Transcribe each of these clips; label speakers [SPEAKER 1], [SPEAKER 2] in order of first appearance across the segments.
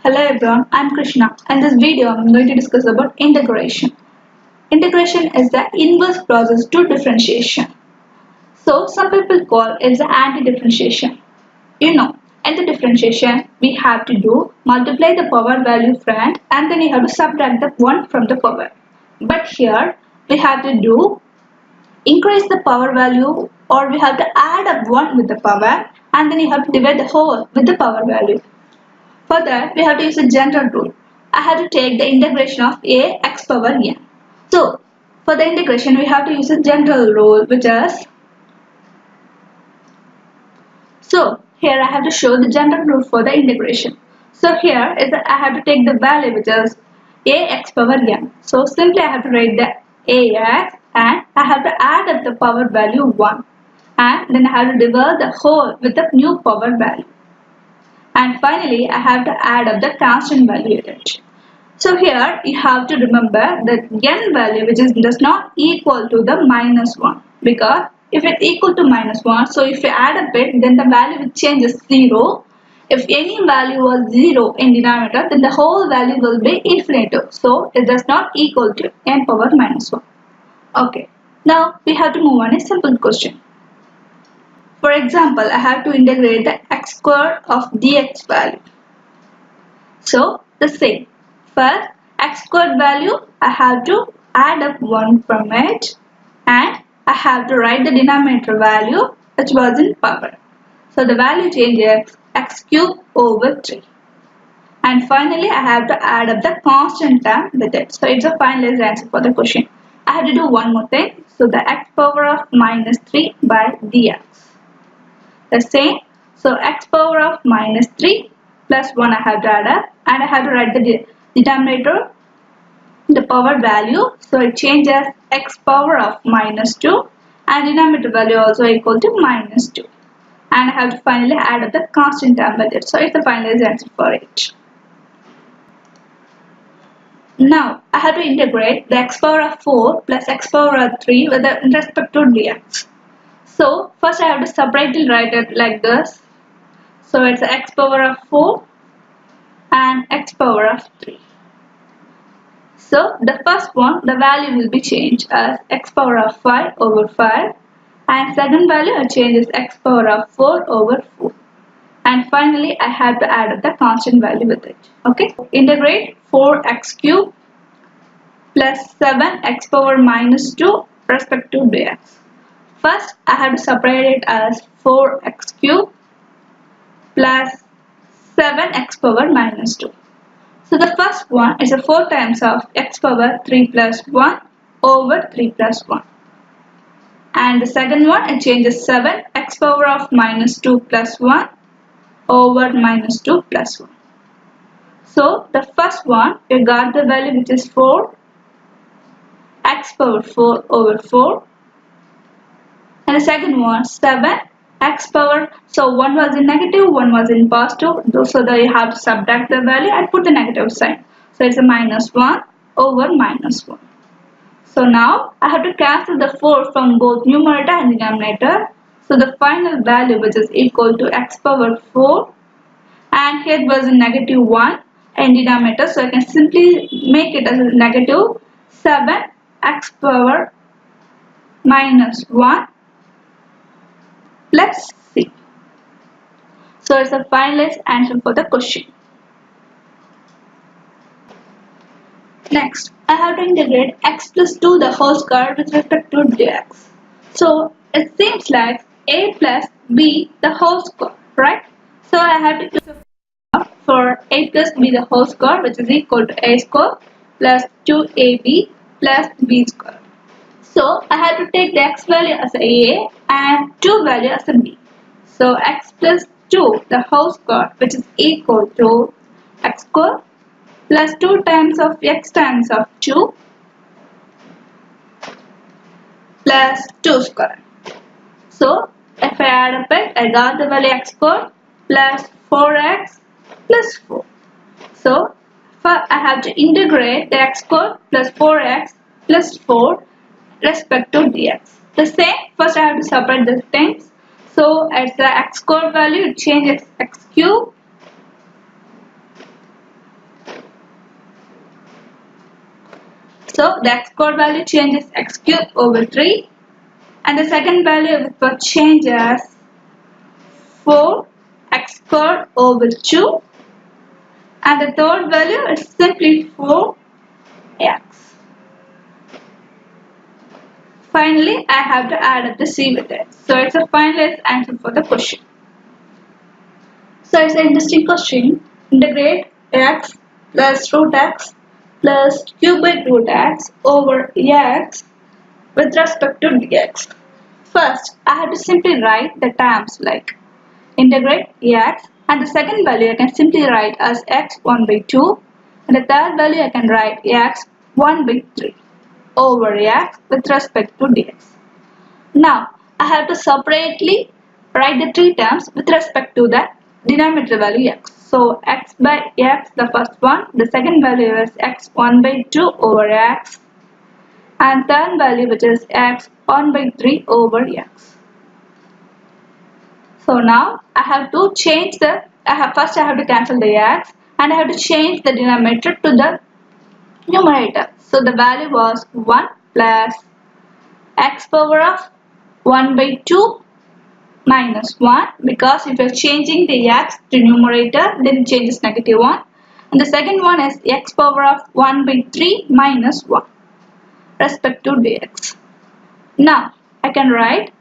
[SPEAKER 1] Hello everyone, I'm Krishna. In this video, I'm going to discuss about integration. Integration is the inverse process to differentiation. So, some people call it the anti-differentiation. In the differentiation, we have to do multiply the power value front and then you have to subtract the 1 from the power. But here, we have to do increase the power value or we have to add up 1 with the power and then you have to divide the whole with the power value. For that, we have to use a general rule. I have to take the integration of a x power n. So, for the integration, we have to use a general rule which is, here I have to show the general rule for the integration. So here is that I have to take the value which is a x power n. So simply I have to write the ax and I have to add up the power value 1 and then I have to divide the whole with the new power value. And finally, I have to add up the constant value in it. So here you have to remember that n value which does not equal to the minus 1 because if it equal to minus 1, so if you add up it, then the value will change is 0. If any value was 0 in denominator, then the whole value will be infinitive. So it does not equal to n power minus 1. Okay, now we have to move on a simple question. For example, I have to integrate the x squared of dx value. So, the same. First, x squared value, I have to add up 1 from it and I have to write the denominator value which was in power. So, the value changes x cubed over 3. And finally, I have to add up the constant term with it. So, it's a finalized answer for the question. I have to do one more thing. So, the x power of minus 3 by dx. The same. So x power of minus 3 plus 1 I have to add up and I have to write the denominator, the power value. So it changes x power of minus 2 and denominator value also equal to minus 2. And I have to finally add up the constant term with it. So it's the finalized answer for it. Now I have to integrate the x power of 4 plus x power of 3 with respect to dx. So first I have to separately write it like this. So it's x power of 4 and x power of 3. So the first one, the value will be changed as x power of 5 over 5 and second value I change is x power of 4 over 4. And finally I have to add up the constant value with it. Okay. Integrate 4x cubed plus 7x power minus 2 respect to dx. First, I have to separate it as 4x cubed plus 7x power minus 2. So the first one is a 4 times of x power 3 plus 1 over 3 plus 1. And the second one, it changes 7 x power of minus 2 plus 1 over minus 2 plus 1. So the first one, we got the value which is 4 x power 4 over 4. And the second one, 7 x power, so one was in negative, one was in positive, so that you have to subtract the value and put the negative sign. So it's a minus 1 over minus 1. So now I have to cancel the 4 from both numerator and denominator. So the final value which is equal to x power 4 and here it was a negative 1 in denominator. So I can simply make it as a negative 7 x power minus 1 plus c. So it's a finalized answer for the question. Next, I have to integrate x plus 2 the whole square with respect to dx. So it seems like a plus b the whole square, right? So I have to use a formula for a plus b the whole square which is equal to a square plus 2ab plus b square. So I have to take the x value as a and 2 value as a b. So x plus 2 the whole square which is equal to x square plus 2 times of x times of 2 plus 2 square. So if I add up it, I got the value x square plus 4x plus 4. So I have to integrate the x square plus 4x plus 4 respect to dx. The same, first I have to separate the things. So as the x square value, it changes x cube So the x squared value changes x cubed over 3, and the second value will change as 4x squared over 2, and the third value is simply 4x. Finally, I have to add up the c with it. So it's a finalized answer for the question. So it's an interesting question. Integrate x plus root x plus cubic root x over x with respect to dx. First, I have to simply write the terms like integrate x, and the second value I can simply write as x 1 by 2, and the third value I can write x 1 by 3 over x with respect to dx. Now, I have to separately write the three terms with respect to the denominator value x. So, x by x, the first one, the second value is x 1 by 2 over x, and third value which is x 1 by 3 over x. So now I have to change the, first I have to cancel the x, and I have to change the denominator to the numerator. So the value was 1 plus x power of 1 by 2 minus 1, because if you are changing the x to numerator, then it changes -1. And the second one is x power of 1 by 3 minus 1 respect to dx. Now I can write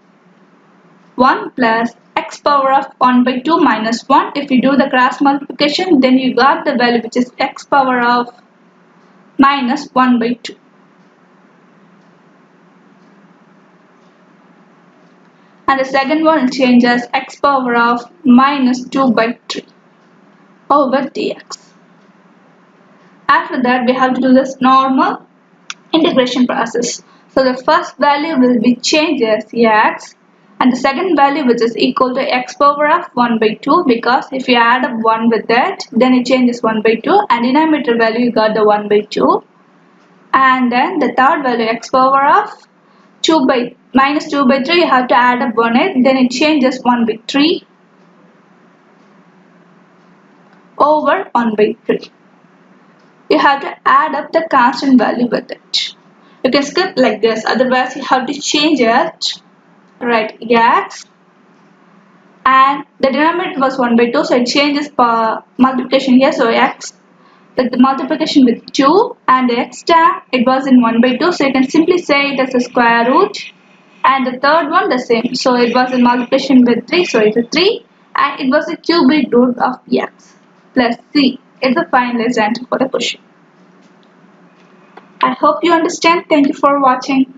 [SPEAKER 1] 1 plus x power of 1 by 2 minus 1. If you do the cross multiplication, then you got the value which is x power of minus 1 by 2. And the second one changes x power of minus 2 by 3 over dx. After that, we have to do this normal integration process. So the first value will be changed as x, and the second value which is equal to x power of 1 by 2, because if you add up 1 with that, then it changes 1 by 2, and denominator value you got the 1 by 2, and then the third value x power of 2 by minus 2 by 3, you have to add up 1 it, then it changes 1 by 3 over 1 by 3. You have to add up the constant value with it. You can skip like this, otherwise you have to change it. Right, x, and the denominator was 1 by 2, so it changes multiplication here, so x, the multiplication with 2, and the x term, it was in 1 by 2, so you can simply say it as a square root, and the third one the same, so it was in multiplication with 3, so it's a 3, and it was a cubic root of x plus c. It's the finalized answer for the question. I hope you understand. Thank you for watching.